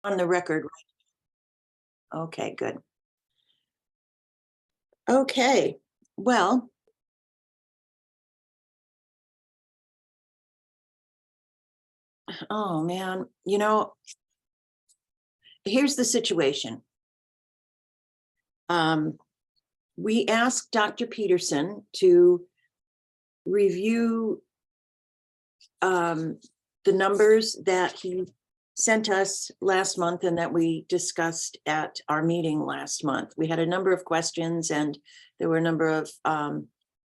On the record. Okay, good. Okay, well. Oh, man, here's the situation. We asked Dr. Peterson to review the numbers that he sent us last month and that we discussed at our meeting last month. We had a number of questions and there were a number of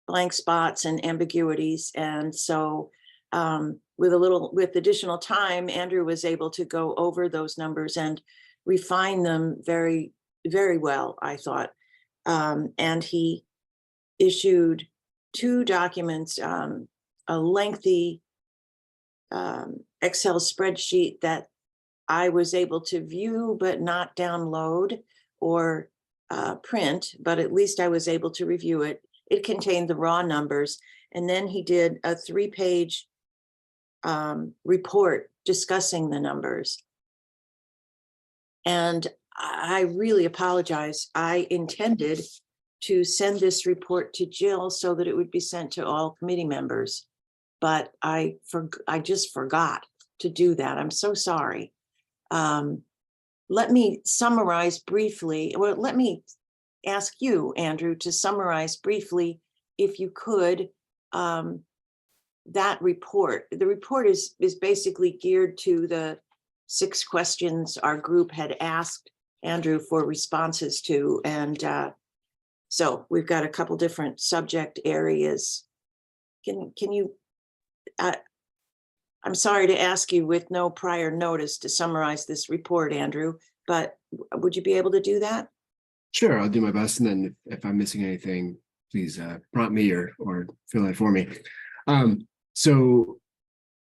blank spots and ambiguities. And so with additional time, Andrew was able to go over those numbers and refine them very, very well, I thought. And he issued 2 documents, a lengthy Excel spreadsheet that I was able to view but not download or print, but at least I was able to review it. It contained the raw numbers. And then he did a 3-page report discussing the numbers. And I really apologize. I intended to send this report to Jill so that it would be sent to all committee members, but I just forgot to do that. I'm so sorry. Let me summarize briefly. Well, let me ask you, Andrew, to summarize briefly, if you could, that report. The report is basically geared to the 6 questions our group had asked Andrew for responses to. And so we've got a couple different subject areas. Can you, I'm sorry to ask you with no prior notice to summarize this report, Andrew, but would you be able to do that? Sure, I'll do my best. And then if I'm missing anything, please prompt me or fill it for me. So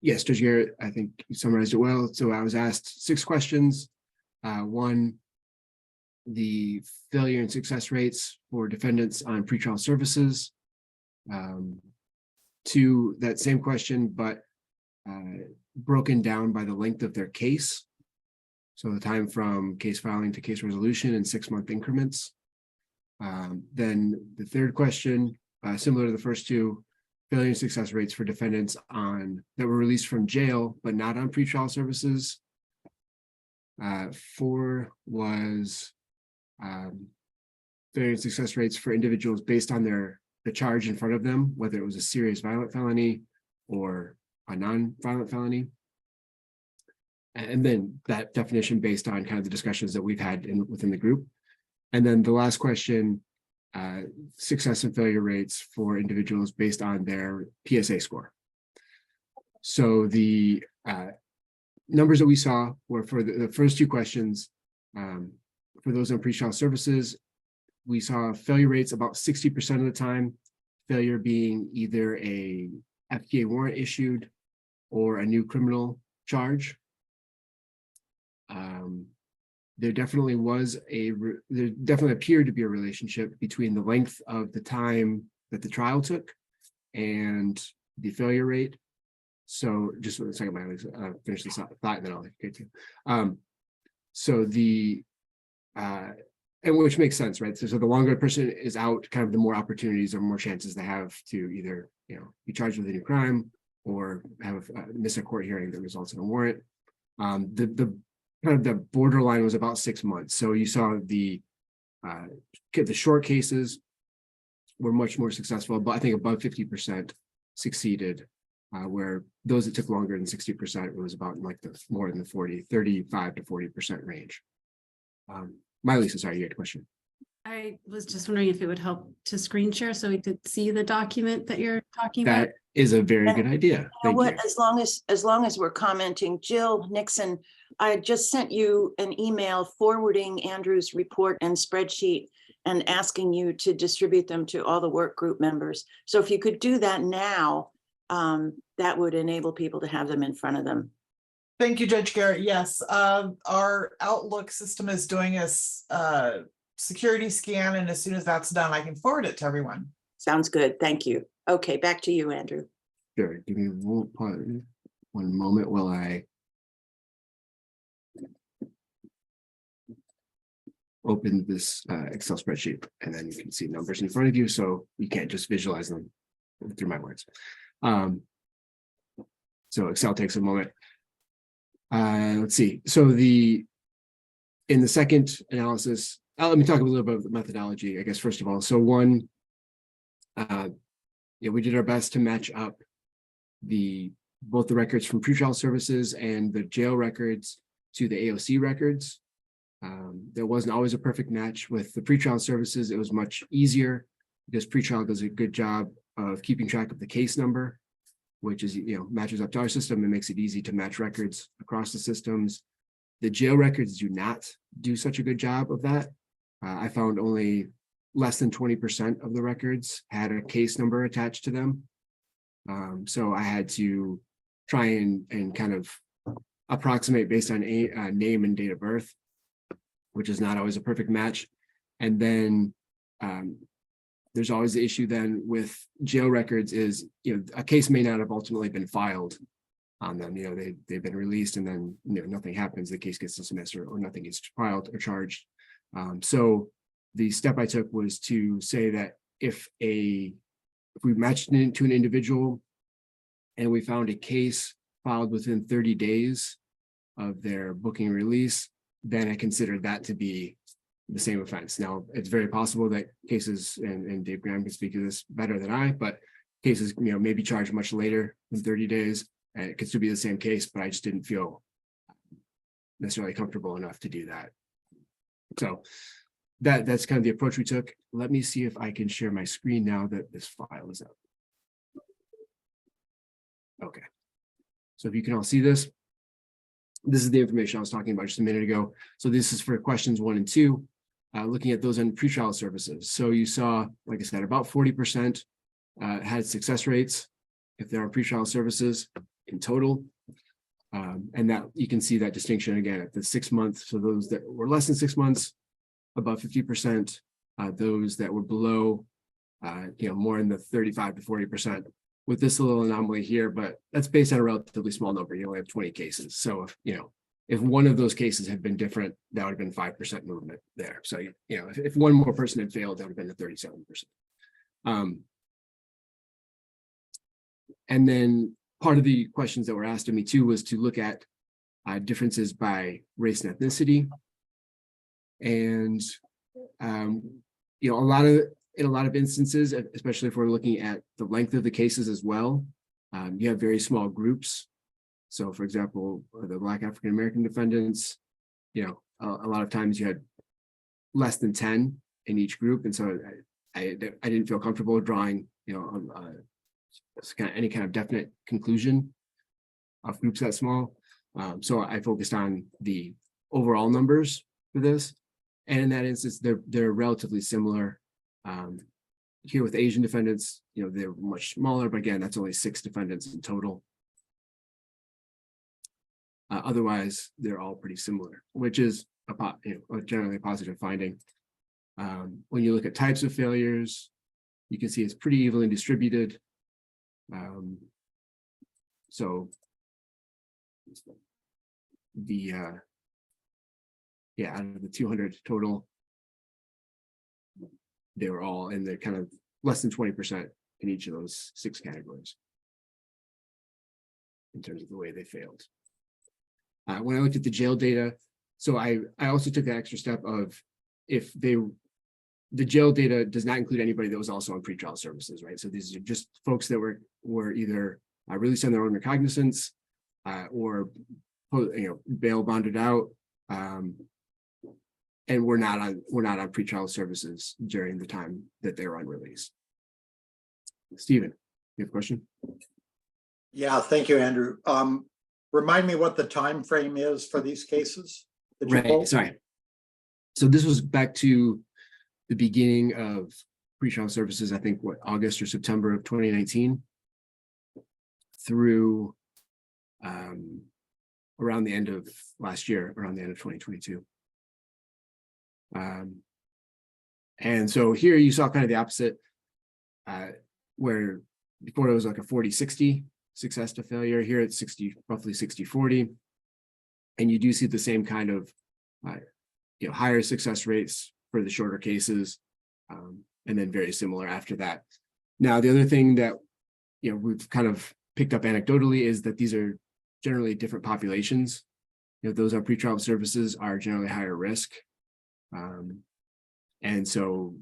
yes, Judge Garrett, I think you summarized it well. So I was asked 6 questions. 1, the failure and success rates for defendants on pretrial services. 2, that same question, but broken down by the length of their case. So the time from case filing to case resolution in 6-month increments. Then the 3rd question, similar to the first 2, failure and success rates for defendants that were released from jail, but not on pretrial services. 4 was failure and success rates for individuals based on the charge in front of them, whether it was a serious violent felony or a non-violent felony. And then that definition based on kind of the discussions that we've had within the group. And then the last question, success and failure rates for individuals based on their PSA score. So the numbers that we saw were for the first 2 questions, for those on pretrial services, we saw failure rates about 60% of the time, failure being either a FDA warrant issued or a new criminal charge. There definitely appeared to be a relationship between the length of the time that the trial took and the failure rate. So just a second, I'll finish this thought and then I'll get to you. So and which makes sense, right? So the longer a person is out, kind of the more opportunities or more chances they have to either, be charged with a new crime or have miss a court hearing that results in a warrant. The kind of the borderline was about 6 months. So you saw the short cases were much more successful, but I think above 50% succeeded, where those that took longer than 60%, it was about like more than the 35 to 40% range. Lisa, sorry, you had a question. I was just wondering if it would help to screen share so we could see the document that you're talking about. That is a very good idea. Thank you. As long as we're commenting, Jill Nixon, I just sent you an email forwarding Andrew's report and spreadsheet and asking you to distribute them to all the work group members. So if you could do that now, that would enable people to have them in front of them. Thank you, Judge Garrett. Yes, our Outlook system is doing a security scan, and as soon as that's done, I can forward it to everyone. Sounds good. Thank you. Okay, back to you, Andrew. Sure. Give me one moment while I open this Excel spreadsheet, and then you can see numbers in front of you, so you can't just visualize them through my words. So Excel takes a moment. Let's see. So in the second analysis, let me talk a little bit about the methodology, I guess, first of all. So one, we did our best to match up both the records from pretrial services and the jail records to the AOC records. There wasn't always a perfect match with the pretrial services. It was much easier because pretrial does a good job of keeping track of the case number, which is, matches up to our system and makes it easy to match records across the systems. The jail records do not do such a good job of that. I found only less than 20% of the records had a case number attached to them. So I had to try and kind of approximate based on a name and date of birth, which is not always a perfect match. And then there's always the issue then with jail records is, a case may not have ultimately been filed on them. They've been released and then nothing happens. The case gets dismissed or nothing gets filed or charged. So the step I took was to say that if we matched it to an individual and we found a case filed within 30 days of their booking release, then I considered that to be the same offense. Now, it's very possible that cases, and Dave Graham can speak to this better than I, but cases, may be charged much later than 30 days. And it could still be the same case, but I just didn't feel necessarily comfortable enough to do that. So that's kind of the approach we took. Let me see if I can share my screen now that this file is up. Okay. So if you can all see this, this is the information I was talking about just a minute ago. So this is for questions 1 and 2, looking at those on pretrial services. So you saw, like I said, about 40% had success rates if there are pretrial services in total. And that you can see that distinction again at the 6 months. So those that were less than 6 months, above 50%, those that were below, more in the 35 to 40%. With this little anomaly here, but that's based on a relatively small number. You only have 20 cases. So if one of those cases had been different, that would have been 5% movement there. So, if one more person had failed, that would have been a 37%. And then part of the questions that were asked of me too was to look at differences by race and ethnicity. And, in a lot of instances, especially if we're looking at the length of the cases as well, you have very small groups. So for example, the Black African-American defendants, a lot of times you had less than 10 in each group. And so I didn't feel comfortable drawing, any kind of definite conclusion of groups that small. So I focused on the overall numbers for this. And in that instance, they're relatively similar. Here with Asian defendants, they're much smaller, but again, that's only 6 defendants in total. Otherwise, they're all pretty similar, which is a generally positive finding. When you look at types of failures, you can see it's pretty evenly distributed. So out of the 200 total, they were all in the kind of less than 20% in each of those 6 categories in terms of the way they failed. When I looked at the jail data, so I also took the extra step of if the jail data does not include anybody that was also on pretrial services, right? So these are just folks that were either released on their own recognizance or bail bonded out. And we're not on pretrial services during the time that they're on release. Stephen, you have a question? Yeah, thank you, Andrew. Remind me what the time frame is for these cases. Right, sorry. So this was back to the beginning of pretrial services, I think August or September of 2019 through around the end of last year, around the end of 2022. And so here you saw kind of the opposite, where before it was like a 40-60 success to failure. Here it's roughly 60-40. And you do see the same kind of higher success rates for the shorter cases, and then very similar after that. Now, the other thing that we've kind of picked up anecdotally is that these are generally different populations. Those on pretrial services are generally higher risk, and so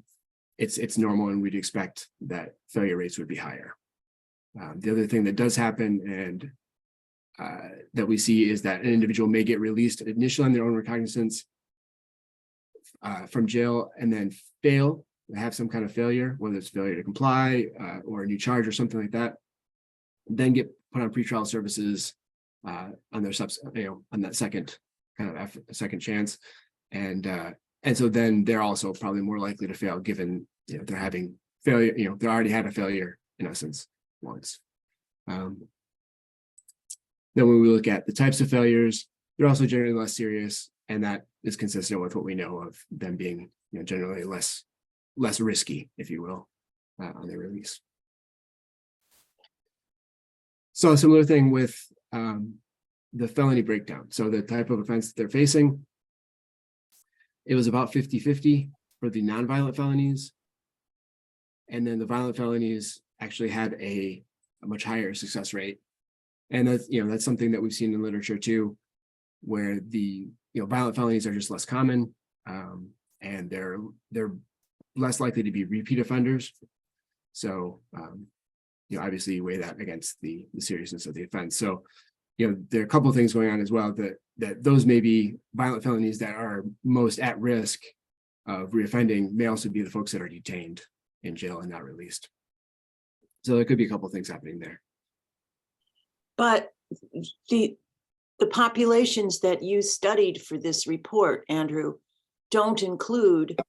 it's normal, and we'd expect that failure rates would be higher. The other thing that does happen and that we see is that an individual may get released initially on their own recognizance from jail and then fail, have some kind of failure, whether it's failure to comply or a new charge or something like that, then get put on pretrial services on their on that second kind of second chance, and so then they're also probably more likely to fail, given they're having failure, they already had a failure in essence once. Then when we look at the types of failures, they're also generally less serious, and that is consistent with what we know of them being generally less risky, if you will, on their release. So a similar thing with the felony breakdown. So the type of offense that they're facing, it was about 50-50 for the nonviolent felonies. And then the violent felonies actually had a much higher success rate. And that's something that we've seen in literature too, where the violent felonies are just less common, and they're less likely to be repeat offenders. So obviously you weigh that against the seriousness of the offense. So there are a couple of things going on as well, that those may be violent felonies that are most at risk of reoffending may also be the folks that are detained in jail and not released. So there could be a couple of things happening there. But the populations that you studied for this report, Andrew, don't include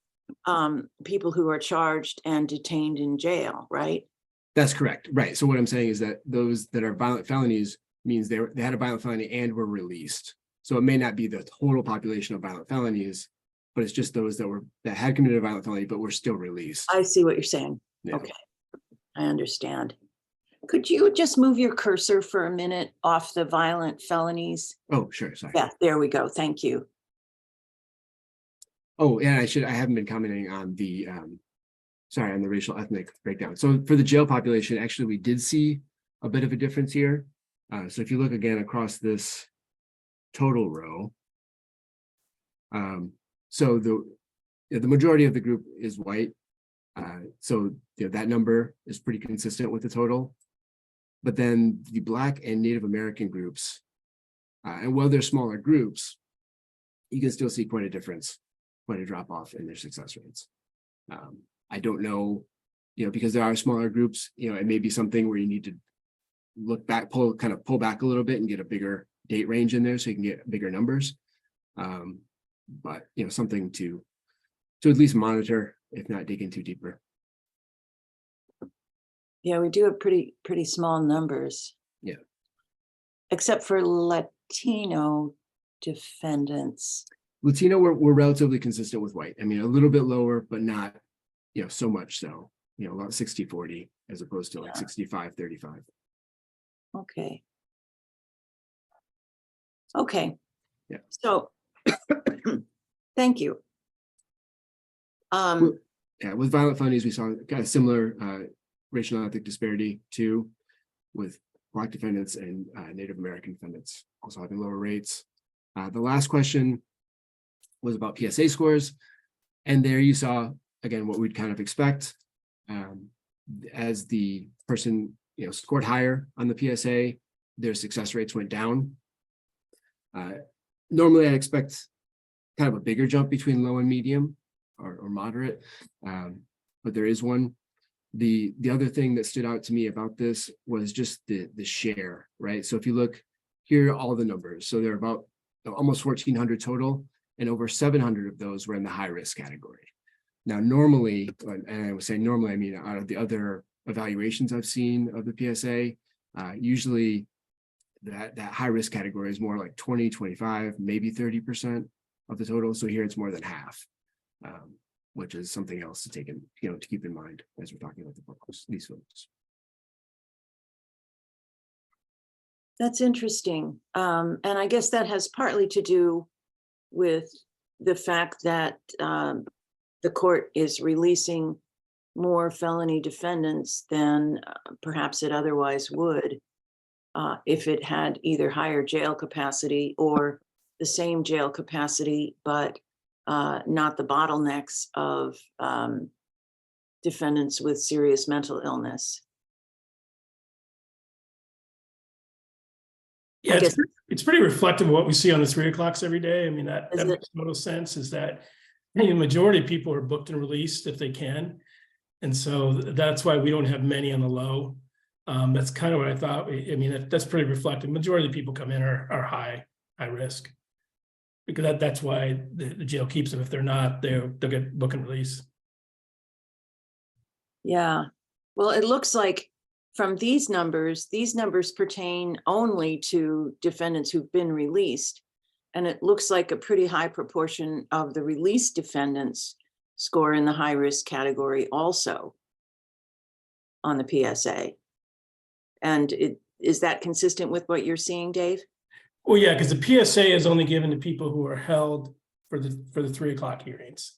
people who are charged and detained in jail, right? That's correct. Right. So what I'm saying is that those that are violent felonies means they had a violent felony and were released. So it may not be the total population of violent felonies, but it's just those that had committed a violent felony but were still released. I see what you're saying. Yeah. Okay, I understand. Could you just move your cursor for a minute off the violent felonies? Oh, sure. Sorry. Yeah, there we go. Thank you. Oh, and I haven't been commenting on the on the racial ethnic breakdown. So for the jail population, actually, we did see a bit of a difference here. So if you look again across this total row, so the majority of the group is white. So that number is pretty consistent with the total. But then the Black and Native American groups, and while they're smaller groups, you can still see quite a difference, quite a drop off in their success rates. I don't know, because there are smaller groups, it may be something where you need to look back, pull back a little bit and get a bigger date range in there so you can get bigger numbers. But something to at least monitor, if not dig into deeper. Yeah, we do have pretty small numbers. Yeah. Except for Latino defendants. Latino, we're relatively consistent with white. I mean, a little bit lower, but not, so much so, about 60-40 as opposed to like 65-35. Okay. Okay. Yeah. So, thank you. Yeah, with violent felonies, we saw kind of similar racial and ethnic disparity too, with Black defendants and Native American defendants also having lower rates. The last question was about PSA scores, and there you saw again what we'd kind of expect. As the person scored higher on the PSA, their success rates went down. Normally, I'd expect kind of a bigger jump between low and medium or moderate, but there is one. The other thing that stood out to me about this was just the share, right? So if you look here, all the numbers, so there are about almost 1,400 total, and over 700 of those were in the high risk category. Now, normally, and I would say normally, I mean, out of the other evaluations I've seen of the PSA, usually that high risk category is more like 20, 25, maybe 30% of the total. So here it's more than half, which is something else to take in, to keep in mind as we're talking about these folks. That's interesting. And I guess that has partly to do with the fact that the court is releasing more felony defendants than perhaps it otherwise would if it had either higher jail capacity or the same jail capacity, but not the bottlenecks of defendants with serious mental illness. Yeah, guess- it's pretty reflective of what we see on the 3 o'clocks every day. I mean, that Is it? makes total sense, is that the majority of people are booked and released if they can. And so that's why we don't have many on the low. That's kind of what I thought. I mean, that's pretty reflective. Majority of the people come in are high risk. Because that's why the jail keeps them. If they're not, they'll get book and release. Yeah, well, it looks like from these numbers pertain only to defendants who've been released. And it looks like a pretty high proportion of the released defendants score in the high risk category also on the PSA. And is that consistent with what you're seeing, Dave? Well, yeah, because the PSA is only given to people who are held for the 3 o'clock hearings.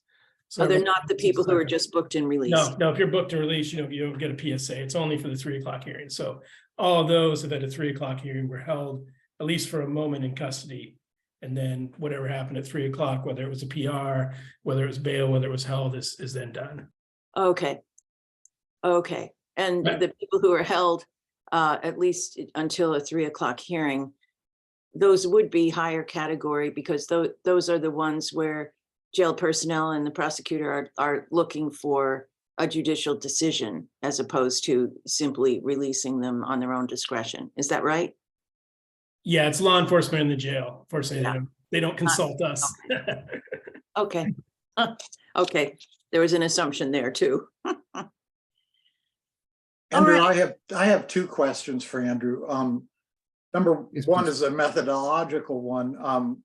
So they're not the people who are just booked and released. No, if you're booked and released, you don't get a PSA. It's only for the 3 o'clock hearing. So all of those that had a 3 o'clock hearing were held at least for a moment in custody. And then whatever happened at 3 o'clock, whether it was a PR, whether it was bail, whether it was held, is then done. Okay. Okay. And Right. the people who are held at least until a 3 o'clock hearing, those would be higher category because those are the ones where jail personnel and the prosecutor are looking for a judicial decision as opposed to simply releasing them on their own discretion. Is that right? Yeah, it's law enforcement in the jail. Fortunately, Yeah. they don't consult us. Okay. Okay. There was an assumption there too. Andrew, right. I have two questions for Andrew. Number Yes, one please. is a methodological one.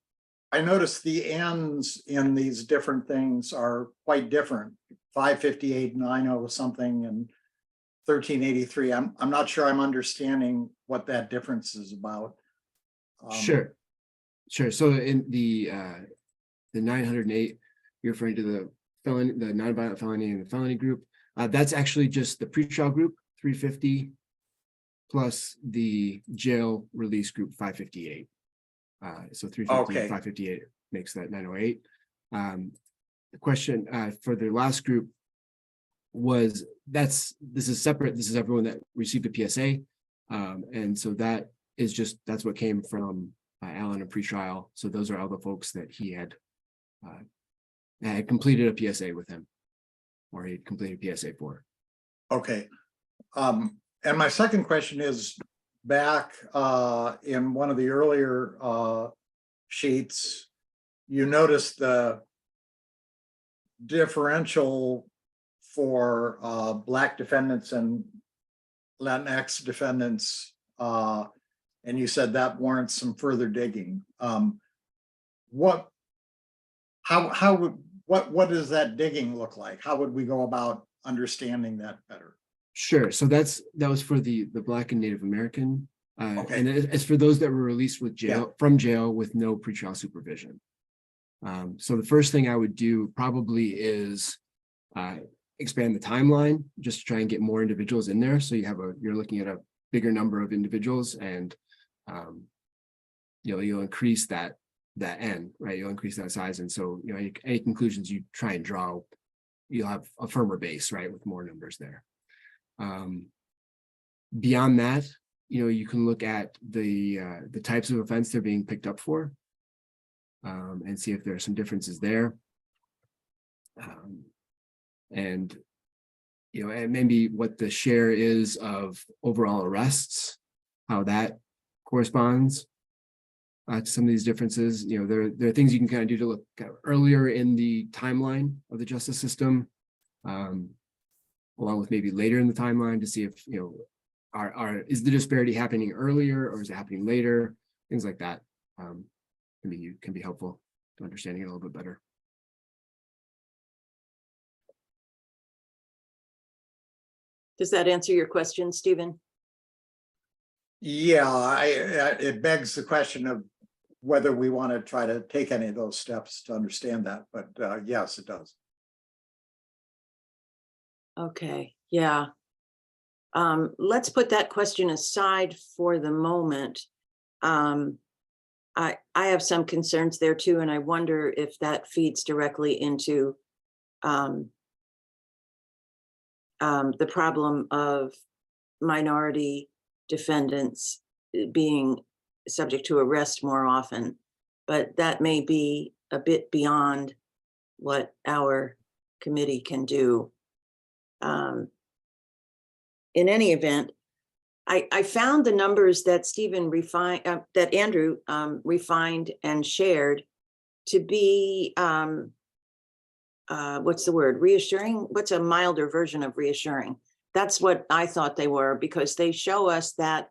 I noticed the ends in these different things are quite different. 558, 90 something, and 1383. I'm not sure I'm understanding what that difference is about. Sure. So in the 908, you're referring to the felony, the nonviolent felony and the felony group. That's actually just the pretrial group, 350, plus the jail release group, 558. So 350, Okay. 558 makes that 908. The question for the last group was this is separate. This is everyone that received a PSA. And so that's what came from Alan in pretrial. So those are all the folks that he had completed a PSA with him, or he completed a PSA for. Okay. And my second question is back in one of the earlier sheets, you noticed the differential for Black defendants and Latinx defendants, and you said that warrants some further digging. What does that digging look like? How would we go about understanding that better? Sure. So that was for the Black and Native American, Okay. and it's for those that were released with from jail with no pretrial supervision. So the first thing I would do probably is expand the timeline, just to try and get more individuals in there. So you're looking at a bigger number of individuals, and you'll increase that end, right? You'll increase that size, and so any conclusions you try and draw, you'll have a firmer base, right, with more numbers there. Beyond that, you can look at the types of offense they're being picked up for, and see if there are some differences there. And maybe what the share is of overall arrests, how that corresponds to some of these differences. There are things you can kind of do to look earlier in the timeline of the justice system, along with maybe later in the timeline, to see if is the disparity happening earlier or is it happening later? Things like that can be helpful to understanding it a little bit better. Does that answer your question, Stephen? Yeah, it begs the question of whether we want to try to take any of those steps to understand that, but yes, it does. Okay, yeah. Let's put that question aside for the moment. I have some concerns there too, and I wonder if that feeds directly into the problem of minority defendants being subject to arrest more often, but that may be a bit beyond what our committee can do. In any event, I found the numbers that Stephen refined, that Andrew refined and shared to be, what's the word, reassuring? What's a milder version of reassuring? That's what I thought they were, because they show us that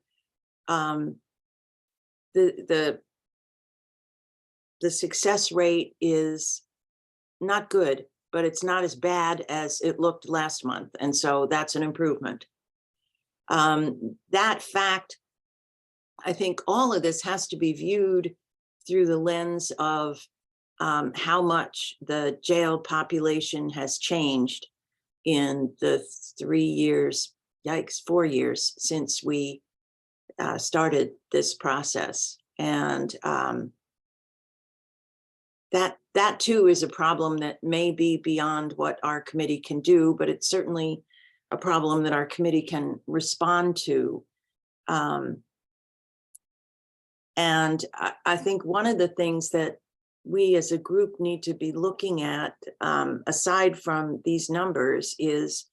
the success rate is not good, but it's not as bad as it looked last month. And so that's an improvement. That fact, I think all of this has to be viewed through the lens of how much the jail population has changed in the 3 years, yikes, 4 years since we started this process. And that too is a problem that may be beyond what our committee can do, but it's certainly a problem that our committee can respond to. And I think one of the things that we as a group need to be looking at, aside from these numbers, is,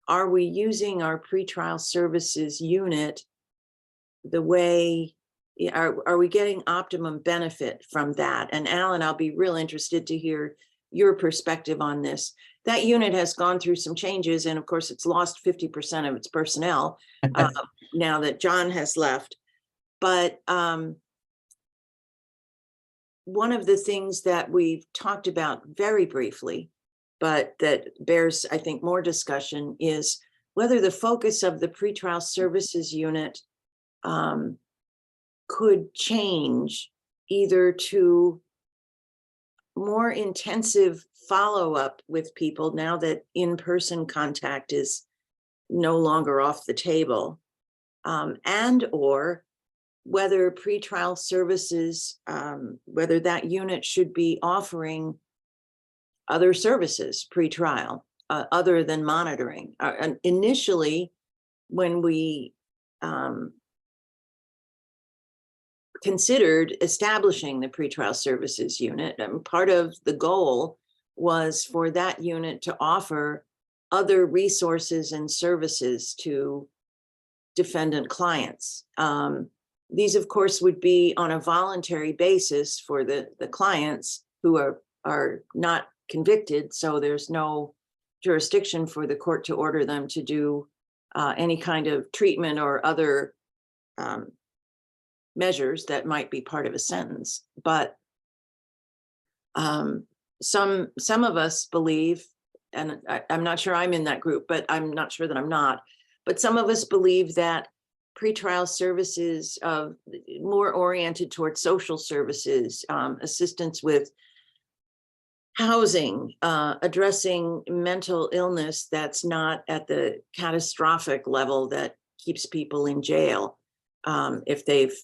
are we using our pretrial services unit the way, are we getting optimum benefit from that? And Alan, I'll be real interested to hear your perspective on this. That unit has gone through some changes, and of course it's lost 50% of its personnel now that John has left. But one of the things that we've talked about very briefly, but that bears, I think, more discussion, is whether the focus of the pretrial services unit could change either to more intensive follow-up with people now that in-person contact is no longer off the table, and or whether pretrial services, whether that unit should be offering other services pretrial, other than monitoring. And initially, when we considered establishing the pretrial services unit, and part of the goal was for that unit to offer other resources and services to defendant clients. These, of course, would be on a voluntary basis for the clients who are not convicted, so there's no jurisdiction for the court to order them to do any kind of treatment or other measures that might be part of a sentence. But some of us believe, and I'm not sure I'm in that group, but I'm not sure that I'm not, but some of us believe that pretrial services more oriented towards social services, assistance with housing, addressing mental illness that's not at the catastrophic level that keeps people in jail if they've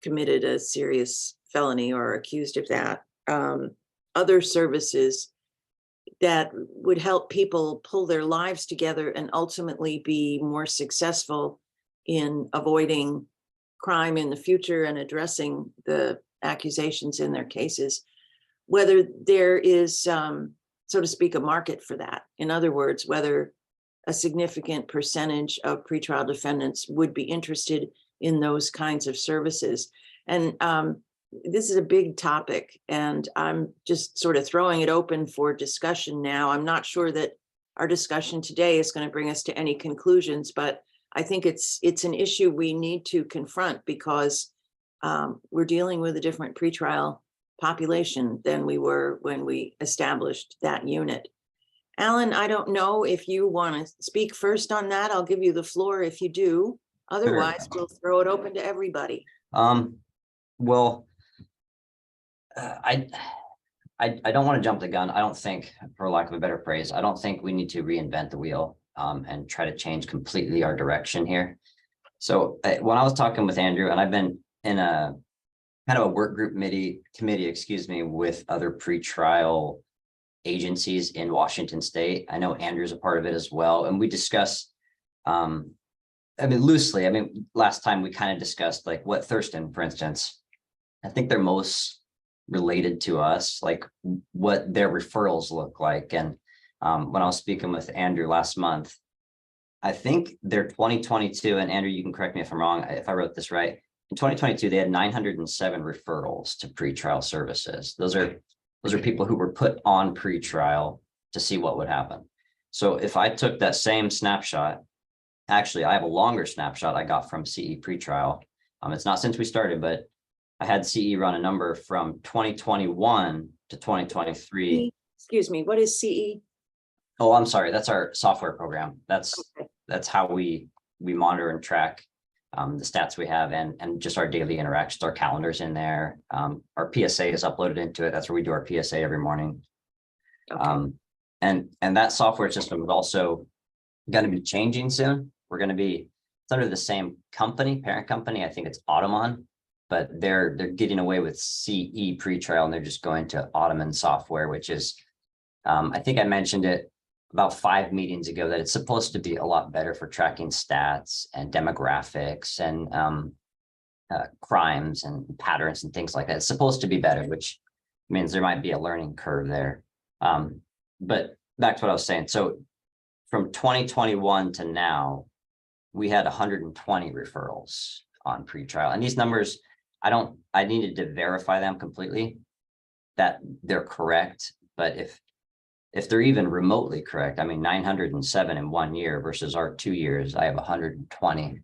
committed a serious felony or are accused of that. Other services that would help people pull their lives together and ultimately be more successful in avoiding crime in the future and addressing the accusations in their cases, whether there is, so to speak, a market for that. In other words, whether a significant percentage of pretrial defendants would be interested in those kinds of services. And this is a big topic, and I'm just sort of throwing it open for discussion now. I'm not sure that our discussion today is going to bring us to any conclusions, but I think it's an issue we need to confront, because we're dealing with a different pretrial population than we were when we established that unit. Alan, I don't know if you want to speak first on that. I'll give you the floor if you do. Otherwise, we'll throw it open to everybody. Well, I don't want to jump the gun. I don't think, for lack of a better phrase, I don't think we need to reinvent the wheel and try to change completely our direction here. So when I was talking with Andrew, and I've been in a kind of a work group committee, excuse me, with other pretrial agencies in Washington State. I know Andrew's a part of it as well. And we discuss, loosely, last time we kind of discussed like what Thurston, for instance, I think they're most related to us, like what their referrals look like. And when I was speaking with Andrew last month, I think they're 2022, and Andrew, you can correct me if I'm wrong, if I wrote this right. In 2022, they had 907 referrals to pretrial services. Those are people who were put on pretrial to see what would happen. So if I took that same snapshot, actually, I have a longer snapshot I got from CE pretrial. It's not since we started, but I had CE run a number from 2021 to 2023. Excuse me, what is CE? Oh, I'm sorry. That's our software program. That's how we monitor and track the stats we have and just our daily interactions, our calendars in there. Our PSA is uploaded into it. That's where we do our PSA every morning. Okay. And that software system is also going to be changing soon. It's under the same company, parent company. I think it's Automon, but they're getting away with CE pretrial and they're just going to Ottoman software, which is, I think I mentioned it about 5 meetings ago, that it's supposed to be a lot better for tracking stats and demographics and crimes and patterns and things like that. It's supposed to be better, which means there might be a learning curve there. But back to what I was saying. So from 2021 to now, we had 120 referrals on pretrial. And these numbers, I needed to verify them completely that they're correct. But if they're even remotely correct, 907 in 1 year versus our 2 years, I have 120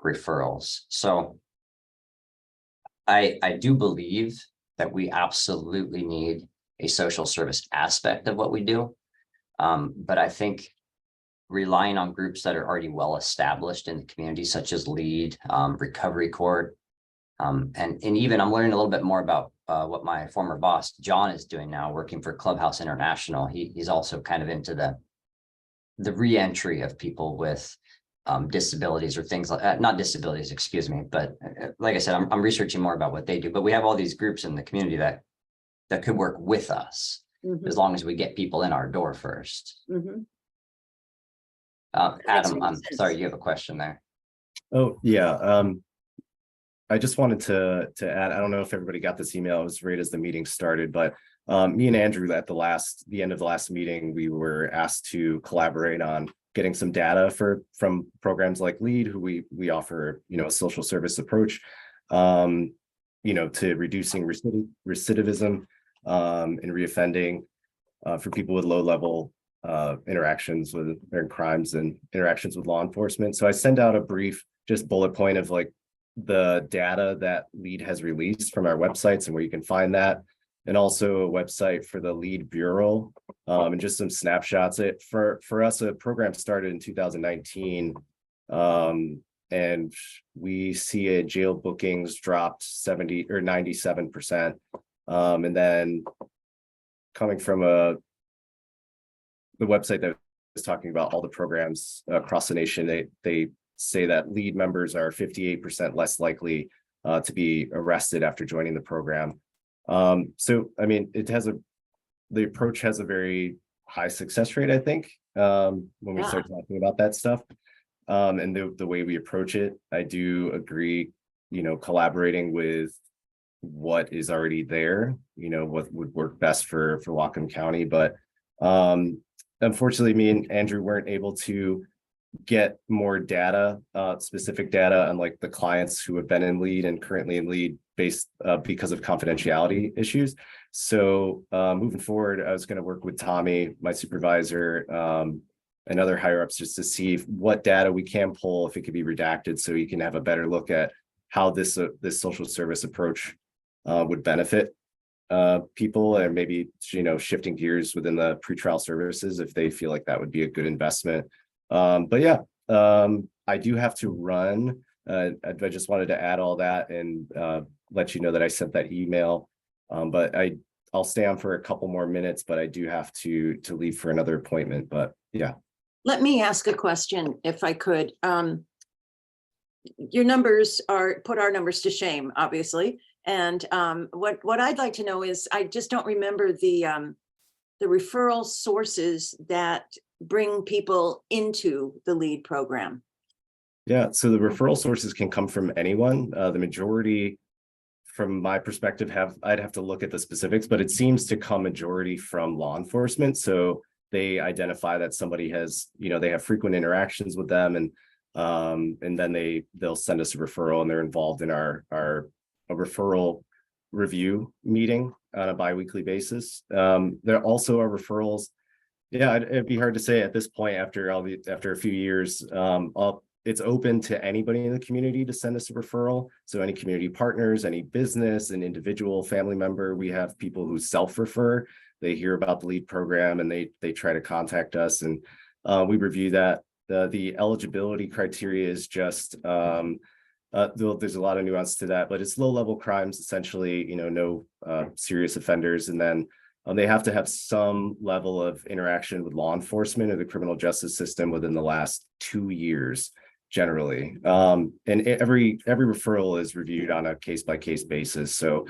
referrals. So I do believe that we absolutely need a social service aspect of what we do. But I think relying on groups that are already well established in the community, such as LEAD, Recovery Court, and even I'm learning a little bit more about what my former boss, John, is doing now, working for Clubhouse International. He's also kind of into the re-entry of people with disabilities or things like not disabilities, excuse me. But like I said, I'm researching more about what they do. But we have all these groups in the community that could work with us as long as we get people in our door first. Adam, I'm sorry, you have a question there. Oh, yeah. I just wanted to add, I don't know if everybody got this email. It was right as the meeting started, but me and Andrew at the end of the last meeting, we were asked to collaborate on getting some data from programs like LEAD, who we offer, a social service approach, to reducing recidivism and reoffending for people with low level interactions with crimes and interactions with law enforcement. So I send out a brief, just bullet point of like the data that LEAD has released from our websites and where you can find that, and also a website for the LEAD Bureau, and just some snapshots. For us, a program started in 2019, and we see a jail bookings dropped 70 or 97%, and then coming from the website that was talking about all the programs across the nation, they say that LEAD members are 58% less likely to be arrested after joining the program. So, the approach has a very high success rate, I think, when we start talking about that stuff. And the way we approach it, I do agree, collaborating with what is already there, what would work best for Whatcom County. But unfortunately, me and Andrew weren't able to get more data, specific data on like the clients who have been in LEAD and currently in LEAD based because of confidentiality issues. So moving forward, I was going to work with Tommy, my supervisor, and other higher ups just to see what data we can pull, if it could be redacted, so you can have a better look at how this social service approach would benefit people, and maybe shifting gears within the pretrial services if they feel like that would be a good investment. But yeah, I do have to run. I just wanted to add all that and let you know that I sent that email But I'll stay on for a couple more minutes, but I do have to leave for another appointment, but yeah. Let me ask a question if I could. Your numbers put our numbers to shame, obviously. And what I'd like to know is, I just don't remember the referral sources that bring people into the LEAD program. Yeah, so the referral sources can come from anyone. The majority, from my perspective, I'd have to look at the specifics, but it seems to come majority from law enforcement. So they identify that somebody has, they have frequent interactions with them, and then they'll send us a referral, and they're involved in a referral review meeting on a biweekly basis. There also are referrals. Yeah, it'd be hard to say at this point after a few years. It's open to anybody in the community to send us a referral. So any community partners, any business, an individual family member. We have people who self-refer. They hear about the LEAD program and they try to contact us, and we review that. The eligibility criteria is just there's a lot of nuance to that, but it's low-level crimes, essentially, no serious offenders, and then they have to have some level of interaction with law enforcement or the criminal justice system within the last 2 years, generally. And every referral is reviewed on a case-by-case basis. So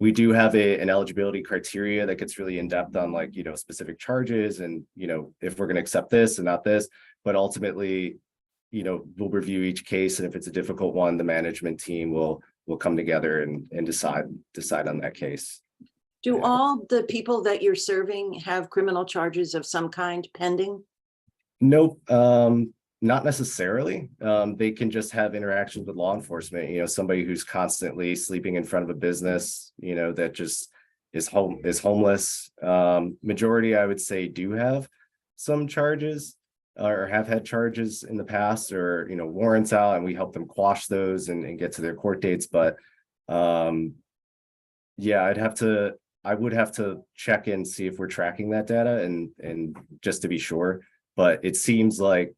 we do have an eligibility criteria that gets really in-depth on, like, specific charges and, if we're going to accept this and not this. But ultimately, we'll review each case, and if it's a difficult one, the management team will come together and decide on that case. Do all the people that you're serving have criminal charges of some kind pending? Nope, not necessarily. They can just have interactions with law enforcement. Somebody who's constantly sleeping in front of a business, that just is homeless. Majority, I would say, do have some charges or have had charges in the past, or warrants out, and we help them quash those and get to their court dates. But yeah, I would have to check and see if we're tracking that data and just to be sure. But it seems like,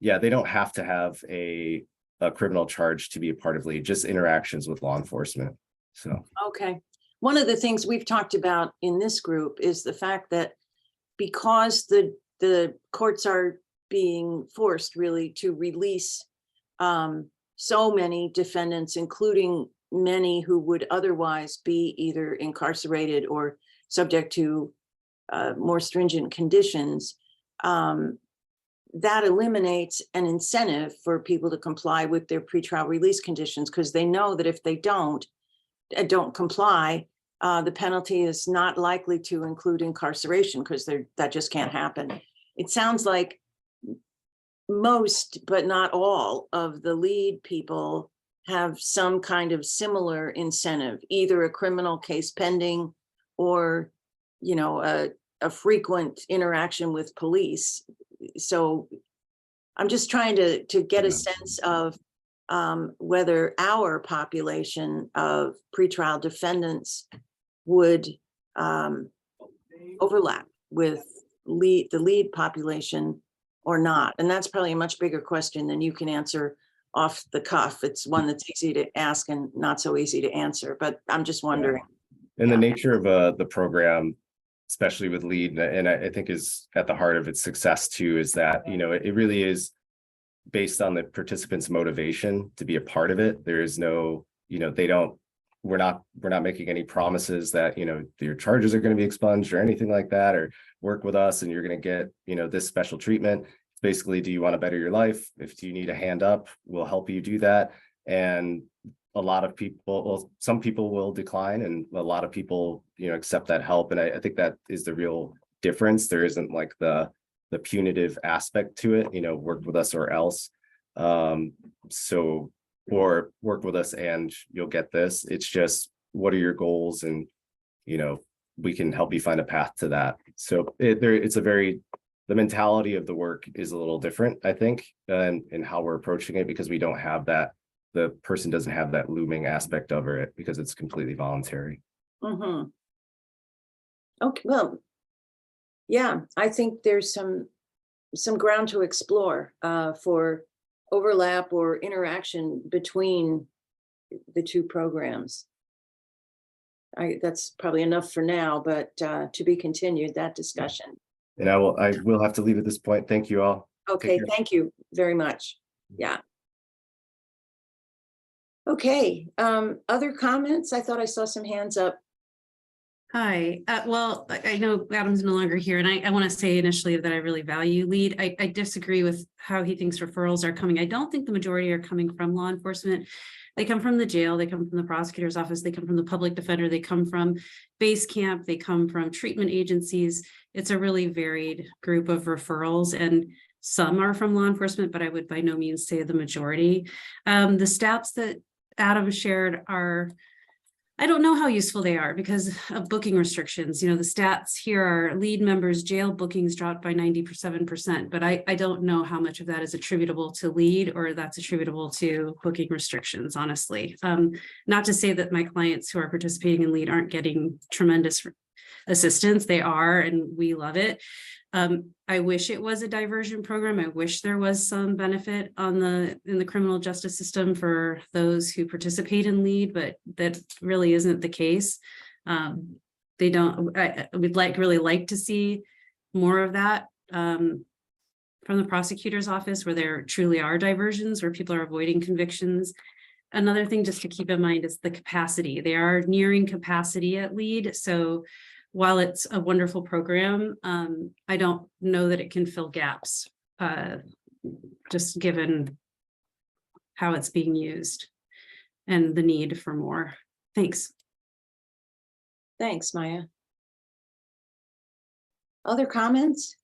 yeah, they don't have to have a criminal charge to be a part of LEAD, just interactions with law enforcement. So Okay. One of the things we've talked about in this group is the fact that because the courts are being forced really to release so many defendants, including many who would otherwise be either incarcerated or subject to more stringent conditions, that eliminates an incentive for people to comply with their pretrial release conditions, because they know that if they don't comply, the penalty is not likely to include incarceration, because that just can't happen. It sounds like most, but not all, of the LEAD people have some kind of similar incentive, either a criminal case pending or, a frequent interaction with police. So I'm just trying to get a sense of whether our population of pretrial defendants would overlap with the LEAD population or not. And that's probably a much bigger question than you can answer off the cuff. It's one that's easy to ask and not so easy to answer, but I'm just wondering. And the nature of the program, especially with LEAD, and I think is at the heart of its success too, is that, it really is based on the participants' motivation to be a part of it. There is no, we're not making any promises that, your charges are going to be expunged or anything like that, or work with us and you're going to get, this special treatment. It's basically, do you want to better your life? If you need a hand up, we'll help you do that. And a lot of people, well, some people will decline, and a lot of people, accept that help. And I think that is the real difference. There isn't like the punitive aspect to it, work with us or else. Or work with us and you'll get this. It's just, what are your goals? And, we can help you find a path to that. So the mentality of the work is a little different, I think, in how we're approaching it, because we don't have that, the person doesn't have that looming aspect of it, because it's completely voluntary. Mm-hmm. Okay, well, yeah, I think there's some ground to explore for overlap or interaction between the two programs. that's probably enough for now, but to be continued, that discussion. And I will have to leave at this point. Thank you all. Okay, care. thank you very much. Yeah. Okay, other comments? I thought I saw some hands up. Hi, well, I know Adam's no longer here, and I want to say initially that I really value LEAD. I disagree with how he thinks referrals are coming. I don't think the majority are coming from law enforcement. They come from the jail, they come from the prosecutor's office, they come from the public defender, they come from base camp, they come from treatment agencies. It's a really varied group of referrals, and some are from law enforcement, but I would by no means say the majority. The stats that Adam shared are, I don't know how useful they are because of booking restrictions. You know, the stats here are LEAD members' jail bookings dropped by 97%, but I don't know how much of that is attributable to LEAD or that's attributable to booking restrictions, honestly. Not to say that my clients who are participating in LEAD aren't getting tremendous assistance. They are, and we love it. I wish it was a diversion program. I wish there was some benefit in the criminal justice system for those who participate in LEAD, but that really isn't the case. They don't. I would really like to see more of that from the prosecutor's office, where there truly are diversions, where people are avoiding convictions. Another thing just to keep in mind is the capacity. They are nearing capacity at LEAD, so while it's a wonderful program, I don't know that it can fill gaps, just given how it's being used and the need for more. Thanks. Thanks, Maya. Other comments?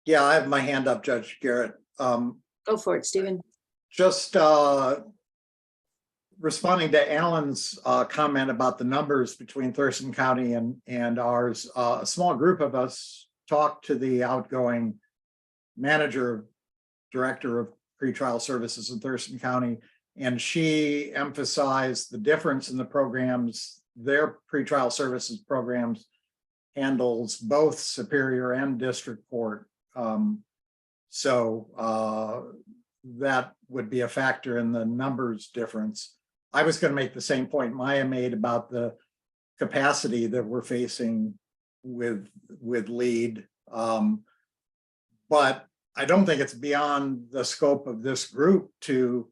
Yeah, I have my hand up, Judge Garrett. Go for it, Stephen. Just responding to Alan's comment about the numbers between Thurston County and ours, a small group of us talked to the outgoing director of pretrial services in Thurston County, and she emphasized the difference in the programs. Their pretrial services programs handles both Superior and District Court. So that would be a factor in the numbers difference. I was going to make the same point Maya made about the capacity that we're facing with LEAD. But I don't think it's beyond the scope of this group to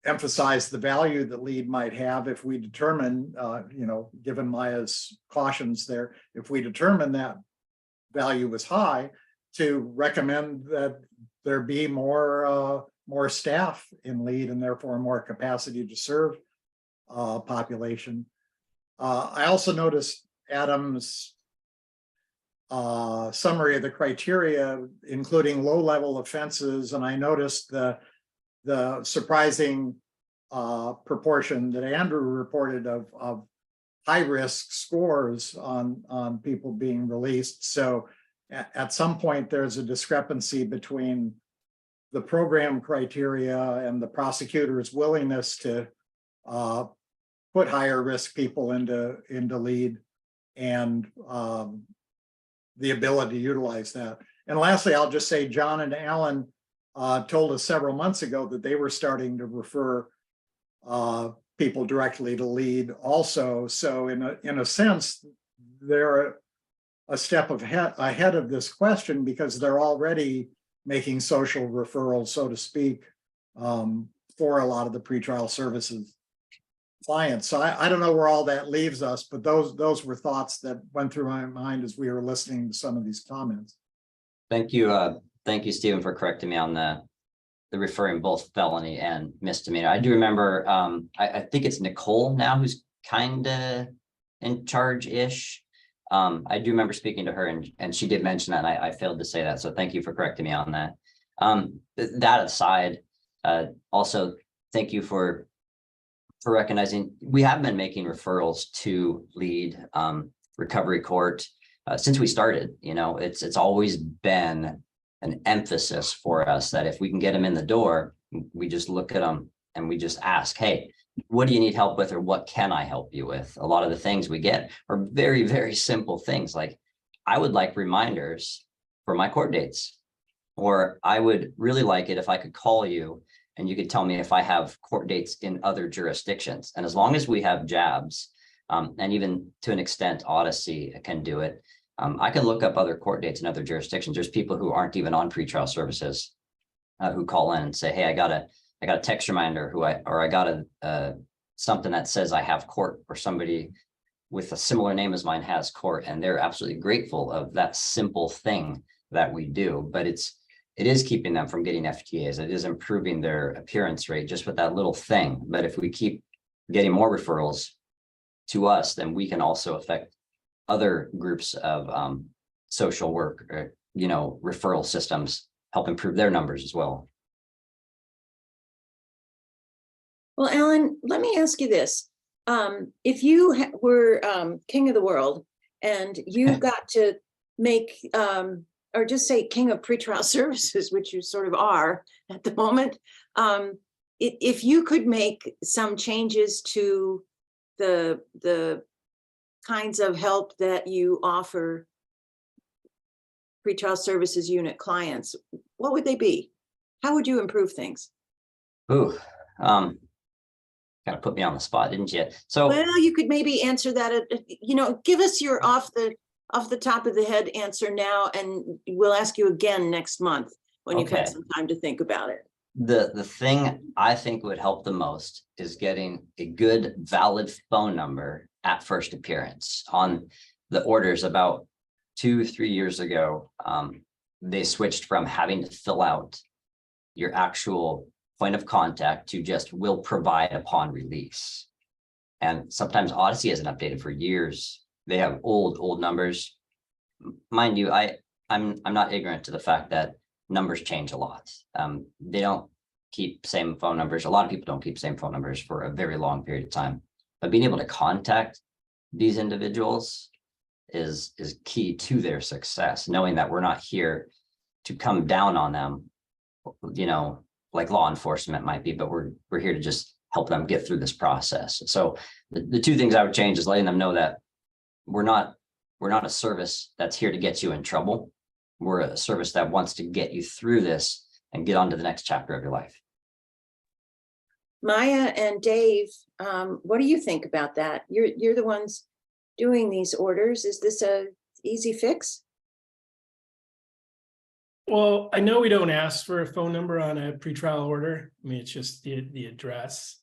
emphasize the value that LEAD might have if we determine, given Maya's cautions there, if we determine that value was high, to recommend that there be more staff in LEAD and therefore more capacity to serve population. I also noticed Adam's summary of the criteria, including low-level offenses, and I noticed the surprising proportion that Andrew reported of high-risk scores on people being released. So at some point, there's a discrepancy between the program criteria and the prosecutor's willingness to put higher risk people into LEAD and the ability to utilize that. And lastly, I'll just say John and Alan told us several months ago that they were starting to refer people directly to LEAD also. So in a sense, they're a step ahead of this question because they're already making social referrals, so to speak, for a lot of the pretrial services clients. So I don't know where all that leaves us, but those were thoughts that went through my mind as we were listening to some of these comments. Thank you. Thank you, Stephen, for correcting me on the referring both felony and misdemeanor. I do remember, I think it's Nicole now who's kind of in charge-ish. I do remember speaking to her and she did mention that, and I failed to say that. So thank you for correcting me on that. That aside, also thank you for recognizing we have been making referrals to LEAD recovery court since we started. You know, it's always been an emphasis for us that if we can get them in the door, we just look at them and we just ask, hey, what do you need help with, or what can I help you with? A lot of the things we get are very, very simple things like, I would like reminders for my court dates, or I would really like it if I could call you and you could tell me if I have court dates in other jurisdictions. And as long as we have jabs, and even to an extent, Odyssey can do it. I can look up other court dates in other jurisdictions. There's people who aren't even on pretrial services who call in and say, hey, I got a text reminder I got something that says I have court, or somebody with a similar name as mine has court, and they're absolutely grateful of that simple thing that we do. But it is keeping them from getting FTAs. It is improving their appearance rate just with that little thing. But if we keep getting more referrals to us, then we can also affect other groups of social work, or, referral systems, help improve their numbers as well. Well, Alan, let me ask you this. If you were king of the world and you got to make, or just say king of pretrial services, which you sort of are at the moment, if you could make some changes to the kinds of help that you offer pretrial services unit clients, what would they be? How would you improve things? Ooh, kind of put me on the spot, didn't you? So, Well, you could maybe answer that, give us your off the top of the head answer now, and we'll ask you again next month when you've had Okay. some time to think about it. the thing I think would help the most is getting a good, valid phone number at first appearance. On the orders about 2-3 years ago, they switched from having to fill out your actual point of contact to just will provide upon release. And sometimes Odyssey hasn't updated for years. They have old numbers. Mind you, I'm not ignorant to the fact that numbers change a lot. They don't keep same phone numbers. A lot of people don't keep same phone numbers for a very long period of time. But being able to contact these individuals is key to their success, knowing that we're not here to come down on them, like law enforcement might be, but we're here to just help them get through this process. So the two things I would change is letting them know that we're not a service that's here to get you in trouble. We're a service that wants to get you through this and get on to the next chapter of your life. Maya and Dave, what do you think about that? You're the ones doing these orders. Is this a easy fix? Well, I know we don't ask for a phone number on a pretrial order. I mean, it's just the address.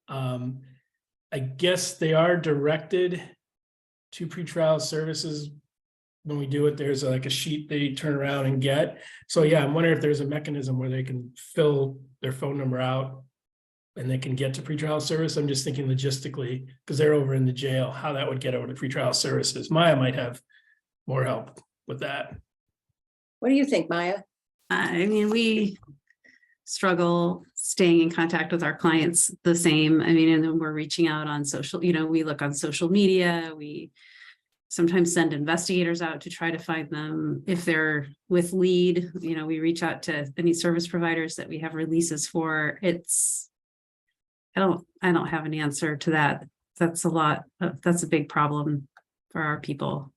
I guess they are directed to pretrial services. When we do it, there's like a sheet they turn around and get. So yeah, I'm wondering if there's a mechanism where they can fill their phone number out and they can get to pretrial service. I'm just thinking logistically, because they're over in the jail, how that would get over to pretrial services. Maya might have more help with that. What do you think, Maya? I mean, we struggle staying in contact with our clients the same. I mean, and then we're reaching out on social, we look on social media. We sometimes send investigators out to try to find them. If they're with lead, we reach out to any service providers that we have releases for. I don't have an answer to that. That's a big problem for our people.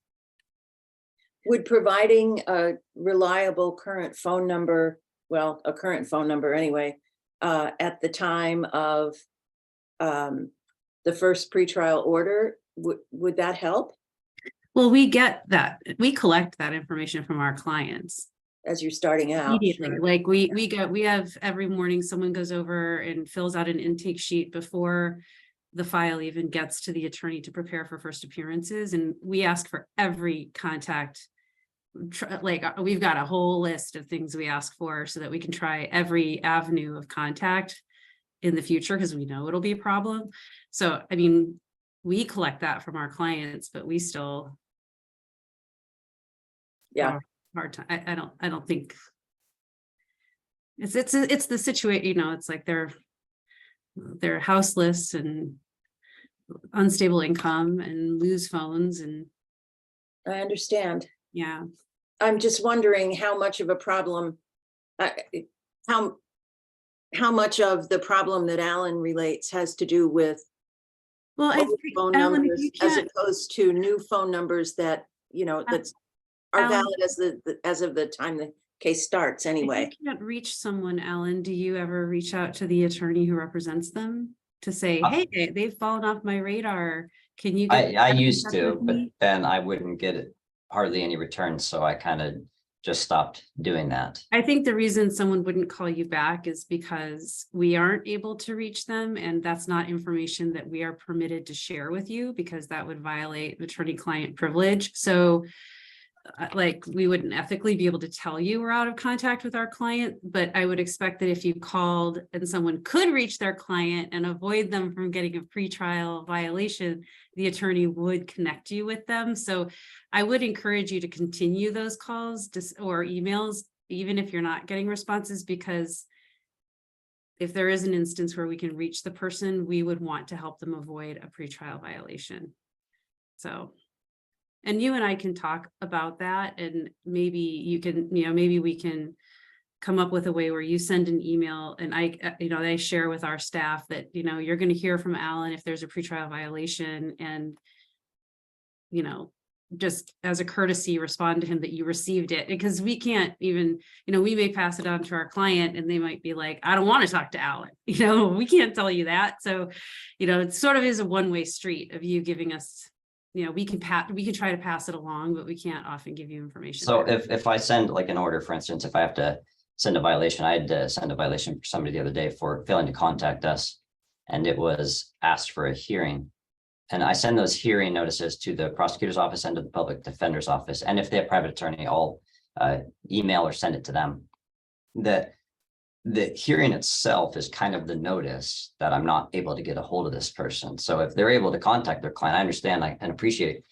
Would providing a reliable current phone number, a current phone number anyway, at the time of the first pretrial order, would that help? Well, we get that. We collect that information from our clients As you're starting out? immediately. Sure. Like we have every morning someone goes over and fills out an intake sheet before the file even gets to the attorney to prepare for first appearances. And we ask for every contact. Like we've got a whole list of things we ask for so that we can try every avenue of contact in the future, because we know it'll be a problem. So, I mean, we collect that from our clients, but we still Yeah. hard time. I don't think it's the situation, it's like they're houseless and unstable income and lose phones, and I understand. yeah. I'm just wondering how much of a problem, how much of the problem that Alan relates has to do with Well, I old think, phone Alan, if numbers you as can't, opposed to new phone numbers that, that are Alan- valid as of the time case starts anyway. If you can't reach someone, Alan, do you ever reach out to the attorney who represents them to say, hey, they've fallen off my radar? Can you get? I back in used touch to, with but me?" then I wouldn't get hardly any returns, so I kind of just stopped doing that. I think the reason someone wouldn't call you back is because we aren't able to reach them, and that's not information that we are permitted to share with you because that would violate attorney-client privilege. So like, we wouldn't ethically be able to tell you we're out of contact with our client, but I would expect that if you called and someone could reach their client and avoid them from getting a pretrial violation, the attorney would connect you with them. So I would encourage you to continue those calls or emails, even if you're not getting responses, because if there is an instance where we can reach the person, we would want to help them avoid a pretrial violation. So. And you and I can talk about that, and maybe you can, maybe we can come up with a way where you send an email and I share with our staff that, you're going to hear from Alan if there's a pretrial violation, and, just as a courtesy, respond to him that you received it, because we can't even, we may pass it on to our client and they might be like, I don't want to talk to Alan. We can't tell you that. So, it sort of is a one-way street of you giving us, we can try to pass it along, but we can't often give you information. So back. if I send like an order, for instance, if I have to send a violation, I had to send a violation for somebody the other day for failing to contact us, and it was asked for a hearing. And I send those hearing notices to the prosecutor's office and to the public defender's office. And if they have private attorney, I'll email or send it to them. The hearing itself is kind of the notice that I'm not able to get a hold of this person. So if they're able to contact their client, I understand and appreciate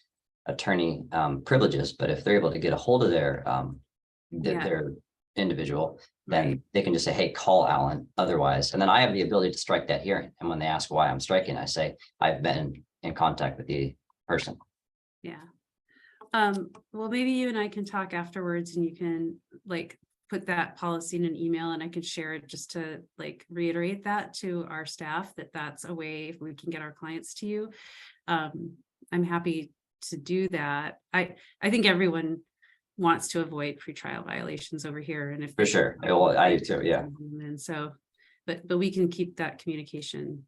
attorney privileges, but if they're able to get a hold of their individual, then they can just say, hey, call Alan otherwise. And then I have the ability to strike that hearing. And when they ask why I'm striking, I say, I've been in contact with the person. Yeah. Well, maybe you and I can talk afterwards, and you can put that policy in an email, and I could share it just to reiterate that to our staff, that that's a way if we can get our clients to you. I'm happy to do that. I think everyone wants to avoid pretrial violations over here, and if For sure. I do too. Yeah. And so, but we can keep that communication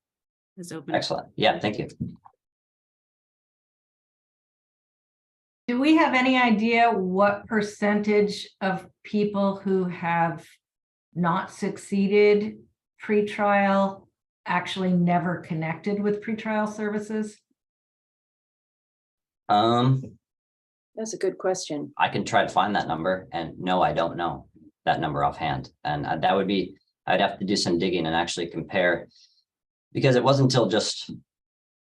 as open. Excellent. Yeah. Thank you. Do we have any idea what percentage of people who have not succeeded pretrial actually never connected with pretrial services? That's a good question. I can try to find that number, and no, I don't know that number offhand. And that would be, I'd have to do some digging and actually compare, because it wasn't until just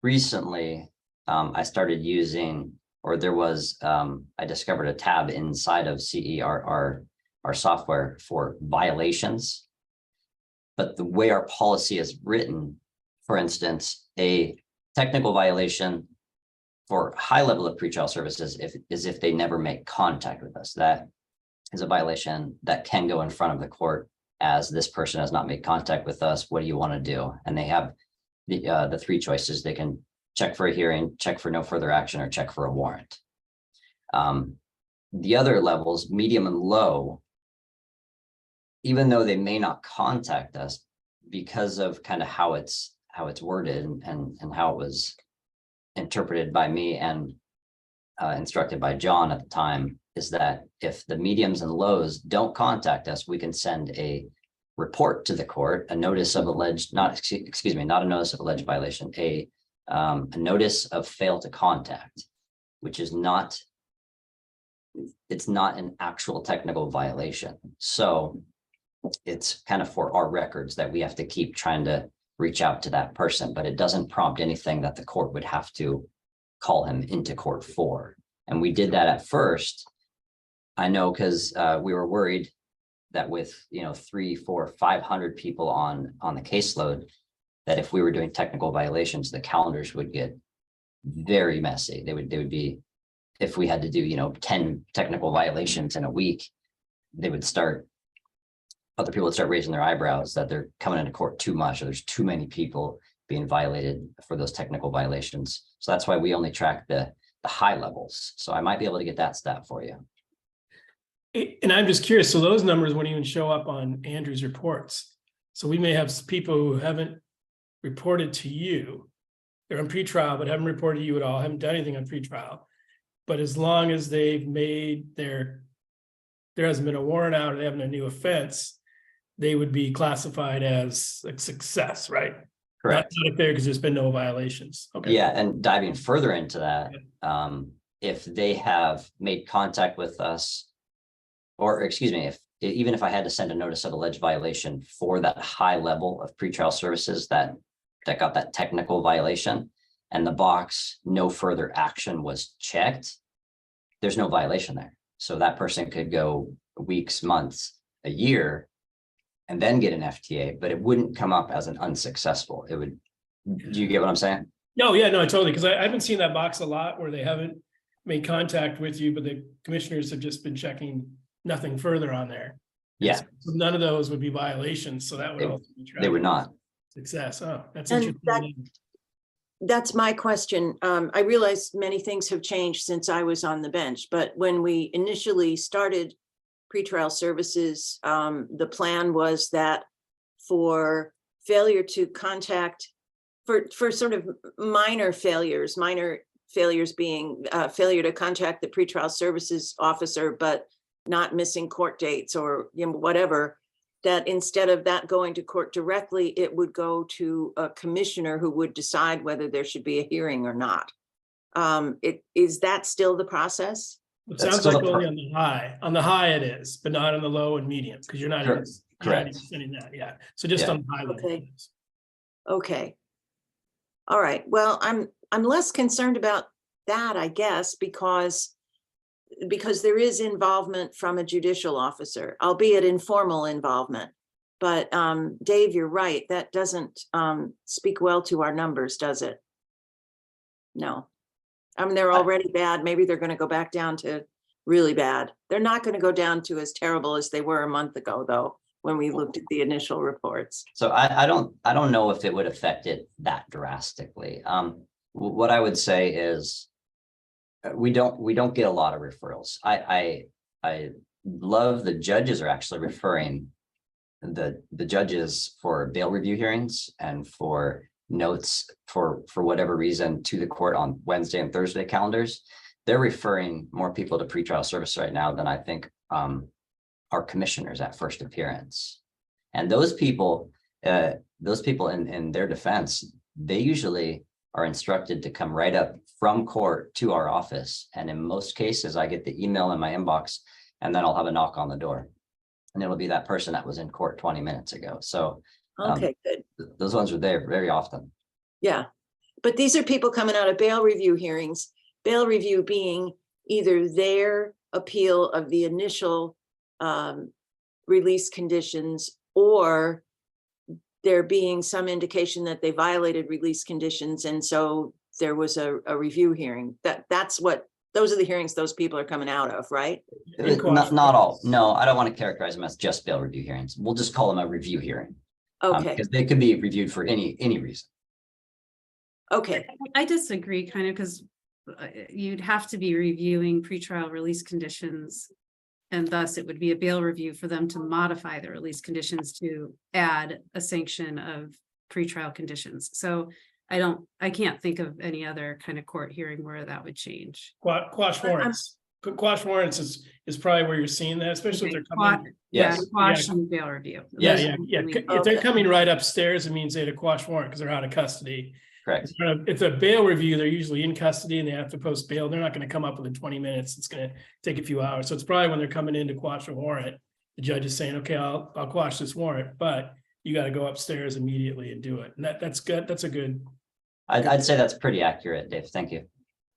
recently I started using, or there was, I discovered a tab inside of CE, our software, for violations. But the way our policy is written, for instance, a technical violation for high level of pretrial services if they never make contact with us. That is a violation that can go in front of the court as this person has not made contact with us. What do you want to do? And they have the three choices. They can check for a hearing, check for no further action, or check for a warrant. The other levels, medium and low, even though they may not contact us, because of kind of how it's worded and how it was interpreted by me and instructed by John at the time, is that if the mediums and lows don't contact us, we can send a report to the court, a notice of alleged, not a notice of alleged violation, a notice of fail to contact, which is not, it's not an actual technical violation. So it's kind of for our records that we have to keep trying to reach out to that person, but it doesn't prompt anything that the court would have to call him into court for. And we did that at first. I know, because we were worried that with 300, 400, 500 people on the caseload, that if we were doing technical violations, the calendars would get very messy. They would be, if we had to do 10 technical violations in a week, other people would start raising their eyebrows that they're coming into court too much, or there's too many people being violated for those technical violations. So that's why we only track the high levels. So I might be able to get that stat for you. And I'm just curious, so those numbers wouldn't even show up on Andrew's reports. So we may have people who haven't reported to you. They're on pretrial, but haven't reported to you at all, haven't done anything on pretrial. But as long as they've made there hasn't been a warrant out, or they haven't a new offense, they would be classified as a success, right? Correct. Not a fair because there's been no violations. Okay. Yeah, and diving further into that, if they have made contact with us, or excuse me, even if I had to send a notice of alleged violation for that high level of pretrial services that got that technical violation, and the box no further action was checked, there's no violation there. So that person could go weeks, months, a year, and then get an FTA, but it wouldn't come up as an unsuccessful. It would, do you get what I'm saying? No, yeah, no, totally. Because I've been seeing that box a lot where they haven't made contact with you, but the commissioners have just been checking nothing further on there. Yeah. So none of those would be violations. So that would also be They would not. success. Oh, that's And interesting. That's my question. I realize many things have changed since I was on the bench, but when we initially started pretrial services, the plan was that for failure to contact, for sort of minor failures being failure to contact the pretrial services officer, but not missing court dates or whatever, that instead of that going to court directly, it would go to a commissioner who would decide whether there should be a hearing or not. Is that still the process? It That's sounds still like a only on the high. On the high it is, but not on the low and medium, because you're not even Correct. sending that. Yeah. So just Yeah. on the high. level. Okay. Okay. All right. Well, I'm less concerned about that, I guess, because there is involvement from a judicial officer, albeit informal involvement. But Dave, you're right. That doesn't speak well to our numbers, does it? No. I mean, they're already bad. Maybe they're going to go back down to really bad. They're not going to go down to as terrible as they were a month ago, though, when we looked at the initial reports. So I don't know if it would affect it that drastically. What I would say is we don't get a lot of referrals. I love the judges are actually referring the judges for bail review hearings and for notes for whatever reason to the court on Wednesday and Thursday calendars. They're referring more people to pretrial service right now than I think our commissioners at first appearance. And those people in their defense, they usually are instructed to come right up from court to our office. And in most cases, I get the email in my inbox and then I'll have a knock on the door. And it'll be that person that was in court 20 minutes ago. So Okay, good. those ones are there very often. Yeah. But these are people coming out of bail review hearings, bail review being either their appeal of the initial release conditions, or there being some indication that they violated release conditions. And so there was a review hearing. Those are the hearings those people are coming out of, right? Not all. No, I don't want to characterize them as just bail review hearings. We'll just call them a review hearing. Okay, Because they could be reviewed for any reason. okay, I disagree kind of because you'd have to be reviewing pretrial release conditions. And thus it would be a bail review for them to modify the release conditions to add a sanction of pretrial conditions. So I can't think of any other kind of court hearing where that would change. Quash warrants. Quash warrants is probably where you're seeing that, especially if they're coming. Yeah, Yes. quash and bail review. Yeah, Those yeah, are yeah. really- If they're Okay. coming right upstairs, it means they had a quash warrant because they're out of custody. Correct. If it's a bail review, they're usually in custody and they have to post bail. They're not going to come up within 20 minutes. It's going to take a few hours. So it's probably when they're coming in to quash a warrant, the judge is saying, okay, I'll quash this warrant, but you got to go upstairs immediately and do it. And that's good. That's a good. I'd say that's pretty accurate, Dave. Thank you.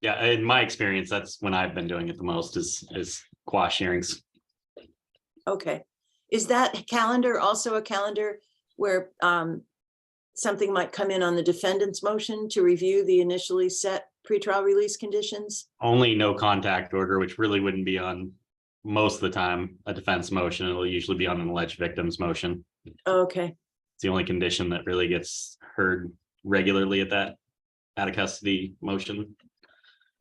Yeah, in my experience, that's when I've been doing it the most is quash hearings. okay. Is that calendar also a calendar where something might come in on the defendant's motion to review the initially set pretrial release conditions? Only no contact order, which really wouldn't be on most of the time a defense motion. It'll usually be on an alleged victim's motion. Okay, It's the only condition that really gets heard regularly at that out of custody motion,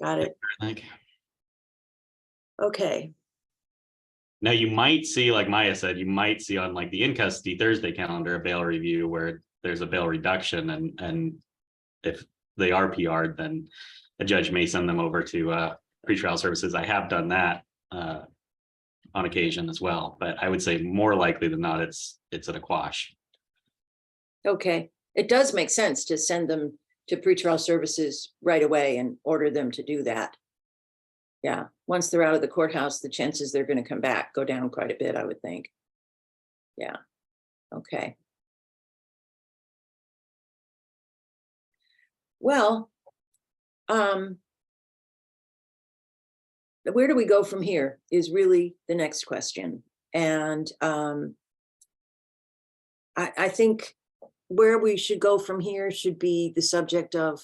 got it. I think. Okay. Now you might see, like Maya said, you might see on like the in custody Thursday calendar, a bail review where there's a bail reduction, and if they are PR'd, then a judge may send them over to pretrial services. I have done that on occasion as well, but I would say more likely than not, it's at a quash. Okay, it does make sense to send them to pretrial services right away and order them to do that. Yeah, once they're out of the courthouse, the chances they're going to come back go down quite a bit, I would think. Yeah, okay. Well, where do we go from here is really the next question. And I think where we should go from here should be the subject of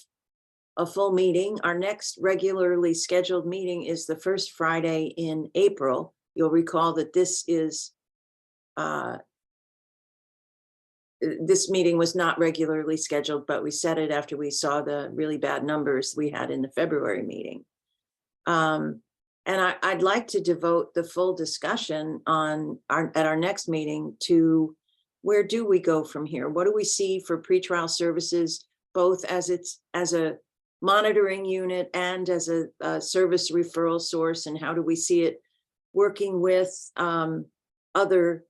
a full meeting. Our next regularly scheduled meeting is the first Friday in April. You'll recall that this meeting was not regularly scheduled, but we set it after we saw the really bad numbers we had in the February meeting. And I'd like to devote the full discussion at our next meeting to where do we go from here? What do we see for pretrial services, both as a monitoring unit and as a service referral source, and how do we see it working with other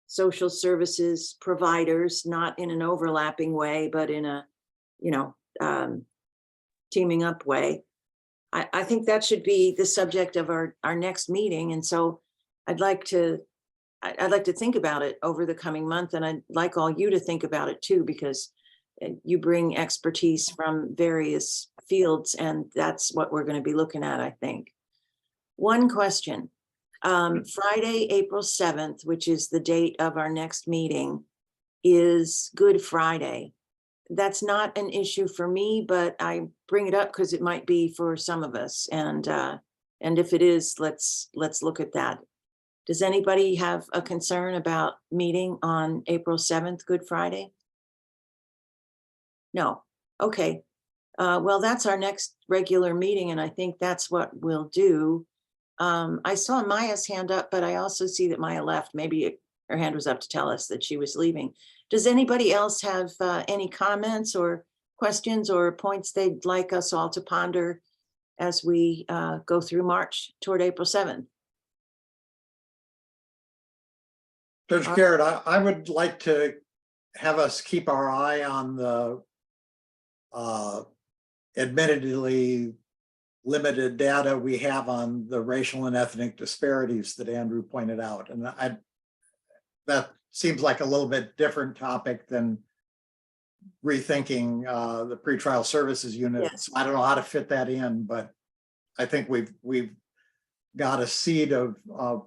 social services providers, not in an overlapping way, but in a, teaming up way. I think that should be the subject of our next meeting. And so I'd like to think about it over the coming month. And I'd like all you to think about it too, because you bring expertise from various fields, and that's what we're going to be looking at, I think. One question. Friday, April 7th, which is the date of our next meeting, is Good Friday. That's not an issue for me, but I bring it up because it might be for some of us. And if it is, let's look at that. Does anybody have a concern about meeting on April 7th, Good Friday? No. Okay. Well, that's our next regular meeting, and I think that's what we'll do. I saw Maya's hand up, but I also see that Maya left. Maybe her hand was up to tell us that she was leaving. Does anybody else have any comments or questions or points they'd like us all to ponder as we go through March toward April 7th? Judge Garrett, I would like to have us keep our eye on the admittedly limited data we have on the racial and ethnic disparities that Andrew pointed out. And that seems like a little bit different topic than rethinking the pretrial services unit. Yes. I don't know how to fit that in, but I think we've got a seed of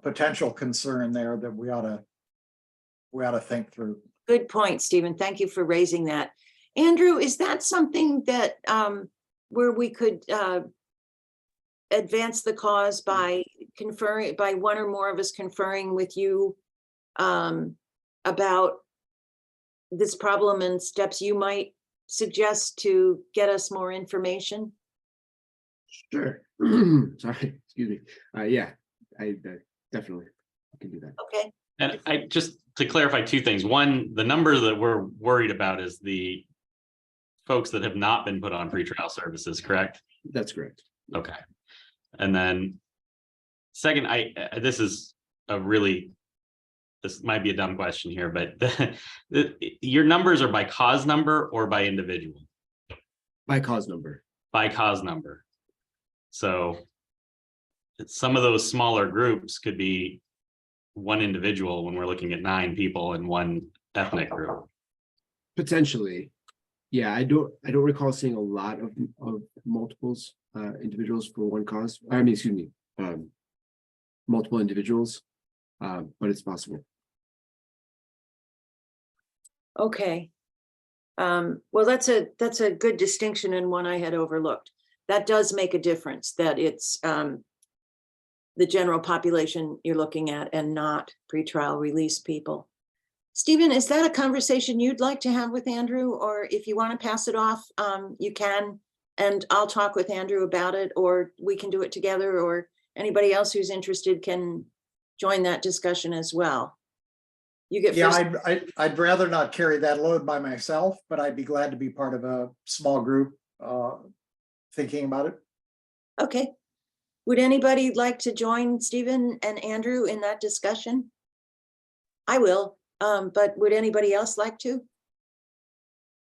potential concern there that we ought to think through. Good point, Stephen. Thank you for raising that. Andrew, is that something that where we could advance the cause by conferring, by one or more of us conferring with you about this problem and steps you might suggest to get us more information? Sure. Sorry, excuse me. Yeah, I definitely can do that. Okay. And I just to clarify two things. One, the number that we're worried about is the folks that have not been put on pretrial services, correct? That's correct. Okay. And then second, this might be a dumb question here, but your numbers are by cause number or by individual? By cause number. By cause number. So some of those smaller groups could be one individual when we're looking at 9 people in one ethnic group. Potentially. Yeah, I don't recall seeing a lot of multiples, individuals for one cause. I mean, excuse me, multiple individuals, but it's possible. Okay. Well, that's a good distinction and one I had overlooked. That does make a difference, that it's the general population you're looking at and not pretrial release people. Stephen, is that a conversation you'd like to have with Andrew? Or if you want to pass it off, you can, and I'll talk with Andrew about it, or we can do it together, or anybody else who's interested can join that discussion as well. You get Yeah, first. I'd rather not carry that load by myself, but I'd be glad to be part of a small group thinking about it. Okay. Would anybody like to join Stephen and Andrew in that discussion? I will, but would anybody else like to?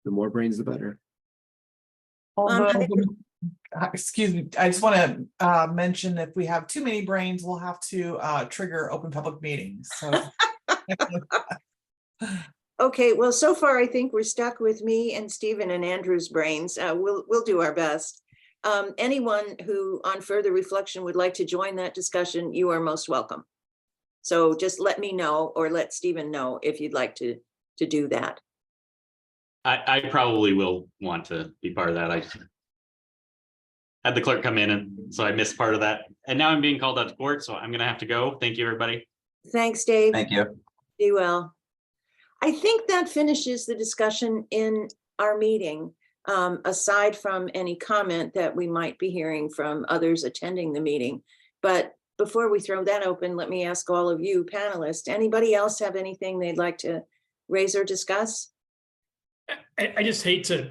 The more brains, the better. Although, I think- excuse me, I just want to mention if we have too many brains, we'll have to trigger open public meetings. So Okay, well, so far I think we're stuck with me and Stephen and Andrew's brains. We'll do our best. Anyone who on further reflection would like to join that discussion, you are most welcome. So just let me know or let Stephen know if you'd like to do that. I probably will want to be part of that. I had the clerk come in, and so I missed part of that. And now I'm being called out to court, so I'm gonna have to go. Thank you, everybody. Thanks, Dave. Thank you. Be well. I think that finishes the discussion in our meeting, aside from any comment that we might be hearing from others attending the meeting. But before we throw that open, let me ask all of you panelists, anybody else have anything they'd like to raise or discuss? I just hate to,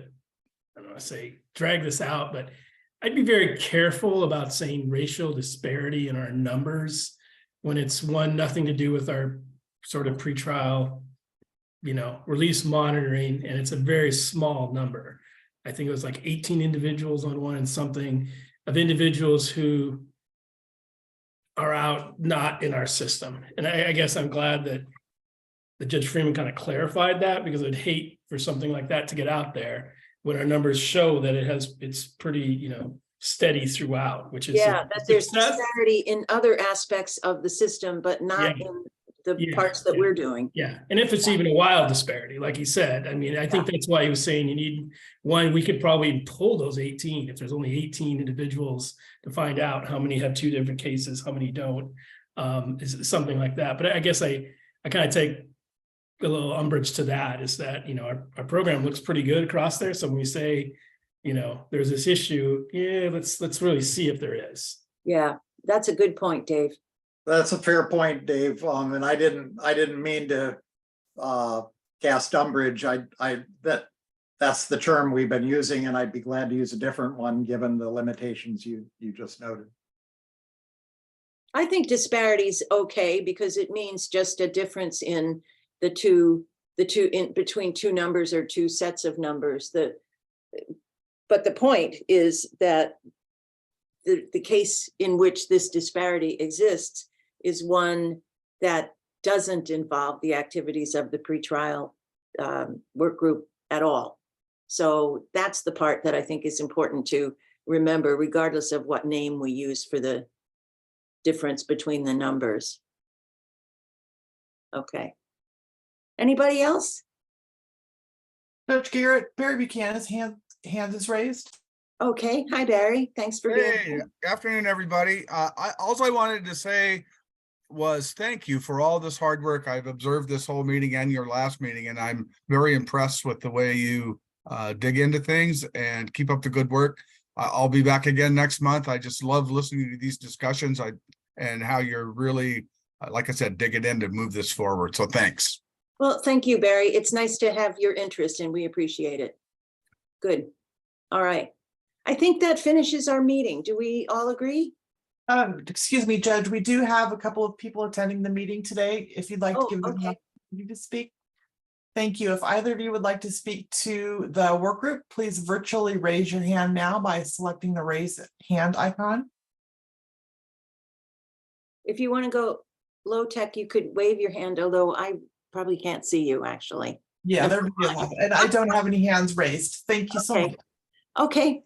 I don't want to say drag this out, but I'd be very careful about saying racial disparity in our numbers when it's nothing to do with our sort of pretrial, release monitoring, and it's a very small number. I think it was like 18 individuals on one and something of individuals who are out not in our system. And I guess I'm glad that Judge Freeman kind of clarified that, because I'd hate for something like that to get out there when our numbers show that it's pretty, steady throughout, which is Yeah, that there's disparity in other aspects of the system, but not Yeah. in the Yeah, parts that yeah. we're doing. Yeah, and if it's even a wild disparity, like he said, I mean, I think that's why he was saying you need one. We could probably pull those 18 if there's only 18 individuals to find out how many have two different cases, how many don't, is something like that. But I guess I kind of take a little umbrage to that, is that, our program looks pretty good across there. So when we say, there's this issue, yeah, let's really see if there is. Yeah, that's a good point, Dave. That's a fair point, Dave. And I didn't mean to cast umbrage. That's the term we've been using, and I'd be glad to use a different one given the limitations you just noted. I think disparity is okay because it means just a difference in the two in between two numbers or two sets of numbers. But the point is that the case in which this disparity exists is one that doesn't involve the activities of the pretrial work group at all. So that's the part that I think is important to remember, regardless of what name we use for the difference between the numbers. Okay. Anybody else? Judge Garrett, Barry Buchanan's hand is raised. Okay. Hi, Barry. Thanks for being Hey, here. afternoon, everybody. All I wanted to say was thank you for all this hard work. I've observed this whole meeting and your last meeting, and I'm very impressed with the way you dig into things, and keep up the good work. I'll be back again next month. I just love listening to these discussions and how you're really, like I said, digging in to move this forward. So thanks. Well, thank you, Barry. It's nice to have your interest and we appreciate it. Good. All right. I think that finishes our meeting. Do we all agree? Excuse me, Judge, we do have a couple of people attending the meeting today. If you'd like to Oh, give them an okay. opportunity to speak. Thank you. If either of you would like to speak to the work group, please virtually raise your hand now by selecting the raise hand icon. If you want to go low tech, you could wave your hand, although I probably can't see you actually. Yeah, there'd be a lot, and I don't have any hands raised. Thank you so Okay. much. Okay.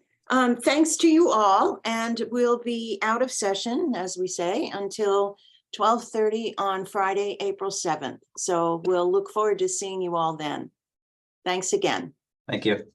Thanks to you all, and we'll be out of session, as we say, until 12:30 on Friday, April 7th. So we'll look forward to seeing you all then. Thanks again. Thank you.